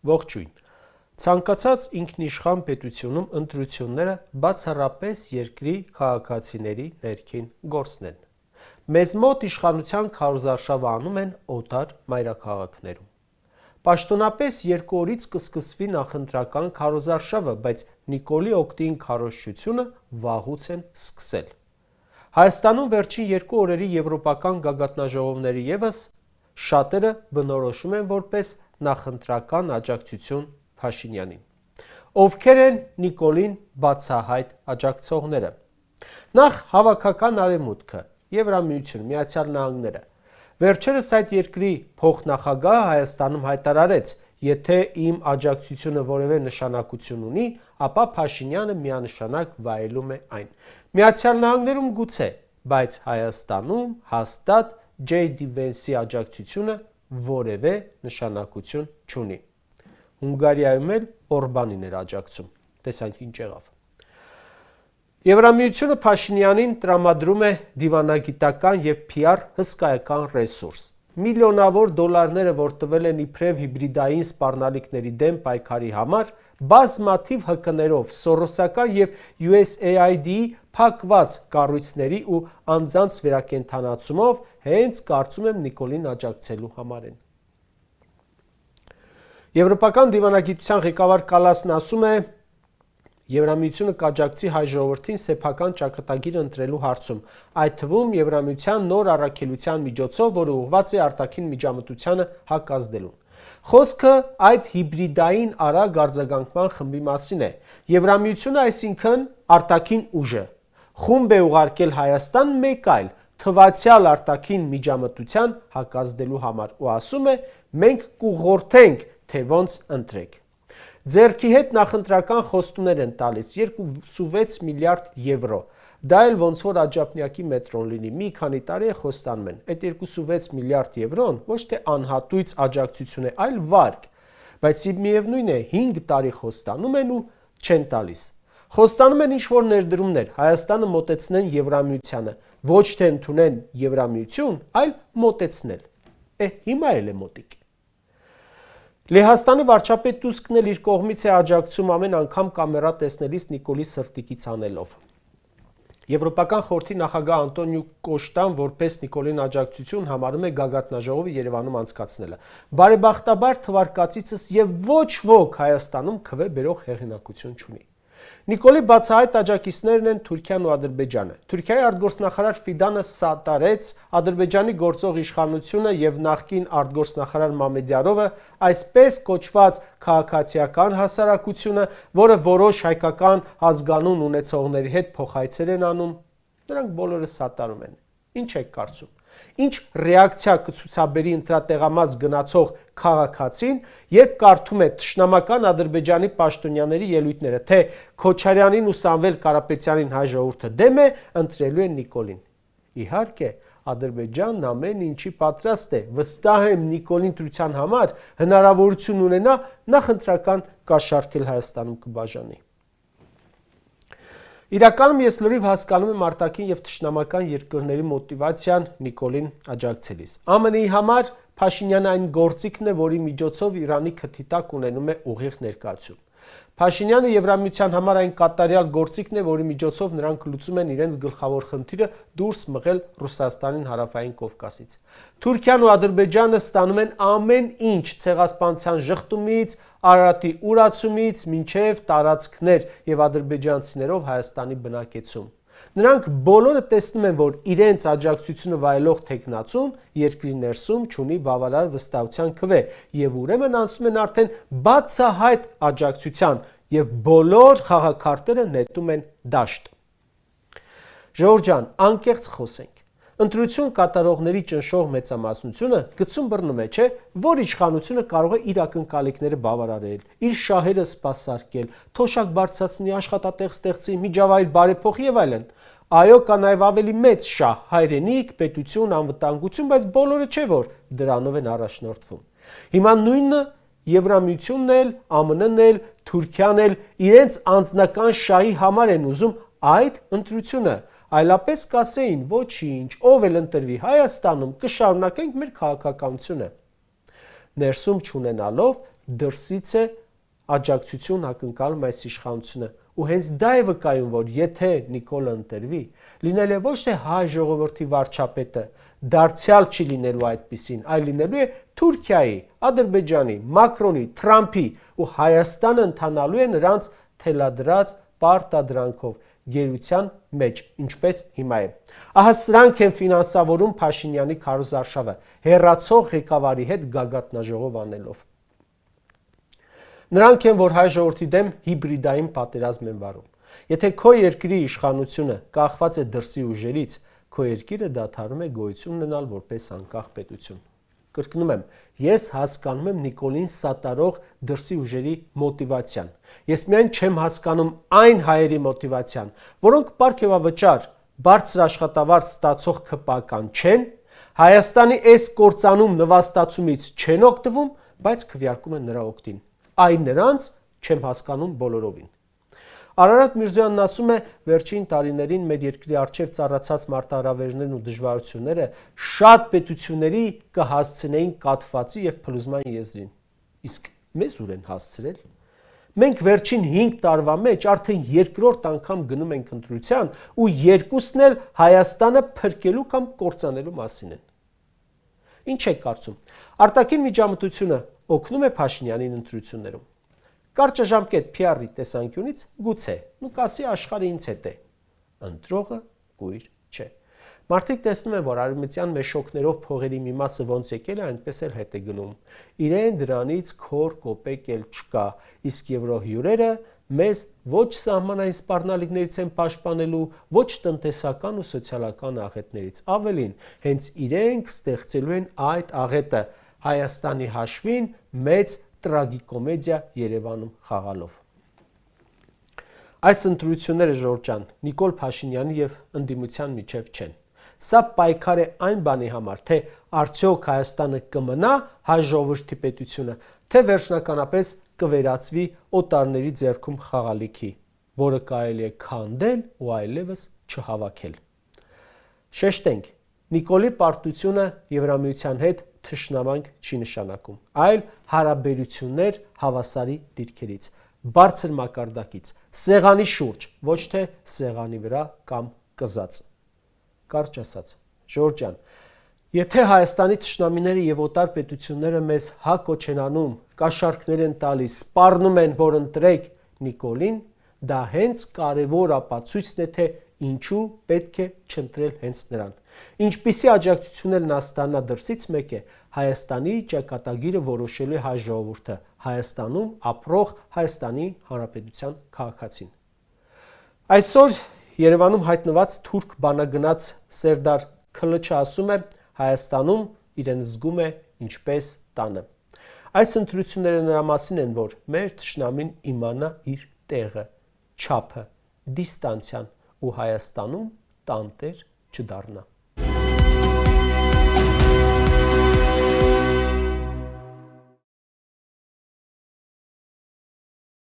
Ողջույն։ Ցանկացած ինքնիշխան պետությունում ընտրությունները բացառապես երկրի քաղաքացիների ներքին գործն են։ Մեզ մոտ իշխանության քարոզարշավը անում են օտար մայրաքաղաքներում։ Պաշտոնապես 2 օրից կսկսվի նախընտրական քարոզարշավը, բայց Նիկոլի օգտին քարոզչությունը վաղուց են սկսել։ Հայաստանում վերջին 2 օրերի եվրոպական գագաթնաժողովները ևս շատերը բնորոշում են որպես նախընտրական աջակցություն Փաշինյանին։ Ովքեր են Նիկոլին բացահայտ աջակցողները։ Նախ հավաքական արևմուտքը, Եվրամիություն, Միացյալ Նահանգները։ Վերջերս այդ երկրի փոխնախագահը Հայաստանում հայտարարեց, եթե իմ աջակցությունը որևէ նշանակություն ունի, ապա Փաշինյանը միանշանակ վայելում է այն։ Միացյալ Նահանգներում գուցե, բայց Հայաստանում հաստատ J.D. Vance-ի աջակցությունը որևէ նշանակություն չունի։ Հունգարիայում էլ Օրբանին էր աջակցում։ Տեսանք ինչ եղավ։ Եվրամիությունը Փաշինյանին տրամադրում է դիվանագիտական եւ PR հսկայական ռեսուրս։ Միլիոնավոր դոլարները, որ տվել են իբրև հիբրիդային սպառնալիքների դեմ պայքարի համար, բազմաթիվ հկներով, սորոսական եւ USAID-ի փակված կառույցների ու անձանց վերակենդանացումով հենց կարծում եմ Նիկոլին աջակցելու համար են։ Եվրոպական դիվանագիտության ղեկավար Կալասն ասում է, Եվրամիությունը կաջակցի հայ ժողովրդին սեփական ճակատագիր ընտրելու հարցում, այդ թվում Եվրամիության նոր առաքելության միջոցով, որը ուղղված է արտաքին միջամտությանը հակազդելուն։ Խոսքը այդ հիբրիդային արագ արձագանքման խմբի մասին է։ Եվրամիությունը, այսինքն արտաքին ուժը, խումբ է ուղարկել Հայաստան մեկ այլ թվացյալ արտաքին միջամտության հակազդելու համար ու ասում է, մենք կուղղորդենք, թե ոնց ընտրեք։ Ձեռքի հետ նախընտրական խոստումներ են տալիս 26 միլիարդ եվրո։ Դա էլ ոնց որ Աջափնյակի մետրոն լինի, մի քանի տարի է խոստանում են։ Այդ 26 միլիարդ եվրոն ոչ թե անհատույց աջակցություն է, այլ վարկ։ Բայց միևնույն է 5 տարի խոստանում են ու չեն տալիս։ Խոստանում են ինչ-որ ներդրումներ, Հայաստանը մոտեցնեն Եվրամիությանը, ոչ թե ընդունեն Եվրամիություն, այլ մոտեցնել։ Հիմա էլ է մոտիկ։ Լեհաստանի վարչապետ Տուսկն էլ իր կողմից է աջակցում ամեն անգամ կամերա տեսնելիս Նիկոլի սրտիկից անելով։ Եվրոպական խորհրդի նախագահ Անտոնիո Կոշտան որպես Նիկոլին աջակցություն համարում է գագաթնաժողովը Երևանում անցկացնելը։ Բարեբախտաբար թվարկածիցս եւ ոչ ոք Հայաստանում քվե բերող հեղինակություն չունի։ Նիկոլի բացահայտ աջակիցներն են Թուրքիան ու Ադրբեջանը։ Թուրքիայի արտգործնախարար Ֆիդանը սատարեց Ադրբեջանի գործող իշխանությունը եւ նախկին արտգործնախարար Մամեդյարովը այսպես կոչված քաղաքացիական հասարակությունը, որը որոշ հայկական ազգանուն ունեցողների հետ փոխայցեր են անում, նրանք բոլորը սատարում են։ Ինչ եք կարծում։ Ինչ ռեակցիա կցուցաբերի ընտրատեղամաս գնացող քաղաքացին, երբ կարդում է թշնամական Ադրբեջանի պաշտոնյաների ելույթները, թե Քոչարյանին ու Սամվել Կարապետյանին հայ ժողովուրդը դեմ է, ընտրելու են Նիկոլին։ Իհարկե, Ադրբեջանն ամեն ինչի պատրաստ է, վստահ եմ Նիկոլին ընտրության համար հնարավորություն ունենա նախընտրական կաշառքել Հայաստանում կբաժանի։ Իրականում ես լրիվ հասկանում եմ արտաքին եւ թշնամական երկրների մոտիվացիան Նիկոլին աջակցելիս։ ԱՄՆ-ի համար Փաշինյանը այն գործիքն է, որի միջոցով Իրանի քթի տակ ունենում է ուղիղ ներկայացում։ Փաշինյանը Եվրամիության համար այն կատարյալ գործիքն է, որի միջոցով նրանք լուծում են իրենց գլխավոր խնդիրը դուրս մղել Ռուսաստանին Հարավային Կովկասից։ Թուրքիան ու Ադրբեջանը ստանում են ամեն ինչ ցեղասպանության ժխտումից, Արարատի ուրացումից մինչև տարածքներ եւ ադրբեջանցիներով Հայաստանի բնակեցում։ Նրանք բոլորը տեսնում են, որ իրենց աջակցությունը վայելող տեխնացուն երկրի ներսում չունի բավարար վստահության քվե եւ ուրեմն անցնում են արդեն բացահայտ աջակցության եւ բոլոր խաղաքարտերը նետում են դաշտ։ Ժողովուրդ ջան, անկեղծ խոսենք։ Ընտրություն կատարողների ճնշող մեծամասնությունը գցում բռնում է, չէ, որ իշխանությունը կարող է իր ակնկալիքները բավարարել, իր շահերը սպասարկել, թոշակ բարձրացնի, աշխատատեղ ստեղծի, միջավայր բարեփոխի եւ այլն։ Այո, կա նաեւ ավելի մեծ շահ՝ հայրենիք, պետություն, անվտանգություն, բայց բոլորը չէ, որ դրանով են առաջնորդվում։ Հիմա նույնը Եվրամիությունն էլ, ԱՄՆ-ն էլ, Թուրքիան էլ իրենց անձնական շահի համար են ուզում այդ ընտրությունը։ Այլապես կասեին, ոչինչ, ով էլ ընտրվի Հայաստանում, կշարունակենք մեր քաղաքականությունը։ Ներսում չունենալով դրսից է աջակցություն ակնկալում այս իշխանությունը։ Ու հենց դա է վկայում, որ եթե Նիկոլը ընտրվի, լինել է ոչ թե հայ ժողովրդի վարչապետը, դարձյալ չի լինելու այդպիսին, այլ լինելու է Թուրքիայի, Ադրբեջանի, Մակրոնի, Թրամփի ու Հայաստանը ընթանալու է նրանց թելադրած պարտադրանքով գերության մեջ, ինչպես հիմա է։ Ահա սրանք են ֆինանսավորում Փաշինյանի քարոզարշավը, հեռացող ղեկավարի հետ գագաթնաժողով անելով։ Նրանք են, որ հայ ժողովրդի դեմ հիբրիդային պատերազմ են վարում։ Եթե քո երկրի իշխանությունը կախված է դրսի ուժերից, քո երկիրը դադարում է գոյություն ունենալ որպես անկախ պետություն։ Կրկնում եմ, ես հասկանում եմ Նիկոլին սատարող դրսի ուժերի մոտիվացիան։ Ես միայն չեմ հասկանում այն հայերի մոտիվացիան, որոնք պարգևավճար, բարձր աշխատավարձ ստացող ՔՊԱ-կան չեն, Հայաստանի այս կործանում նվաստացումից չեն օգտվում, բայց քվեարկում են նրա օգտին։ Այն նրանց չեմ հասկանում բոլորովին։ Արարատ Միրզոյանն ասում է, վերջին տարիներին մեր երկրի առջև ծառացած մարտահրավերներն ու դժվարությունները շատ պետությունների կհասցնեին կաթվածի եւ փլուզման եզրին։ Իսկ մեզ ուր են հասցրել։ Մենք վերջին 5 տարվա մեջ արդեն երկրորդ անգամ գնում ենք ընտրության ու երկուսն էլ Հայաստանը փրկելու կամ կործանելու մասին են։ Ինչ եք կարծում։ Արտաքին միջամտությունը օգնում է Փաշինյանին ընտրություններում։ Կարճաժամկետ PR-ի տեսանկյունից գուցե, կասի աշխարհը ինձ հետ է։ Ընտրողը կույր չէ։ Մարդիկ տեսնում են, որ արևմտյան մեշոկներով փողերի մի մասը ոնց եկել է, այնպես էլ հետ է գնում։ Իրեն դրանից քոր կոպեկ էլ չկա, իսկ եվրոհյուրերը մեզ ոչ սահմանային սպառնալիքներից են պաշտպանելու, ոչ տնտեսական ու սոցիալական աղետներից։ Ավելին, հենց իրենք ստեղծելու են այդ աղետը Հայաստանի հաշվին մեծ տրագիկոմեդիա Երևանում խաղալով։ Այս ընտրությունները, Ժորժ ջան, Նիկոլ Փաշինյանի եւ ընդդիմության միջև չեն։ Սա պայքար է այն բանի համար, թե արդյոք Հայաստանը կմնա հայ ժողովրդի պետությունը, թե վերջնականապես կվերածվի օտարների ձեռքում խաղալիքի, որը կարելի է քանդել ու այլևս չհավաքել։ Շեշտենք, Նիկոլի պարտությունը Եվրամիության հետ թշնամանք չի նշանակում, այլ հարաբերություններ հավասարի դիրքերից, բարձր մակարդակից, սեղանի շուրջ, ոչ թե սեղանի վրա կամ կզած։ Կարճ ասած, Ժորժ ջան, եթե Հայաստանի թշնամիները եւ օտար պետությունները մեզ հա կոչ են անում, կաշառքներ են տալիս, սպառնում են, որ ընտրեք Նիկոլին, դա հենց կարևոր ապացույցն է, թե ինչու պետք է չընտրել հենց նրան։ Ինչպիսի աջակցություն էլ նա ստանա դրսից մեկ է, Հայաստանի ճակատագիրը որոշելու է հայ ժողովուրդը, Հայաստանում ապրող Հայաստանի Հանրապետության քաղաքացին։ Այսօր Երևանում հայտնված թուրք բանագնաց Սերդար Քլչը ասում է, Հայաստանում իրեն զգում է ինչպես տանը։ Այս ընտրությունները նրա մասին են, որ մեր թշնամին իմանա իր տեղը, չափը, դիստանցիան ու Հայաստանում տանտեր չդառնա։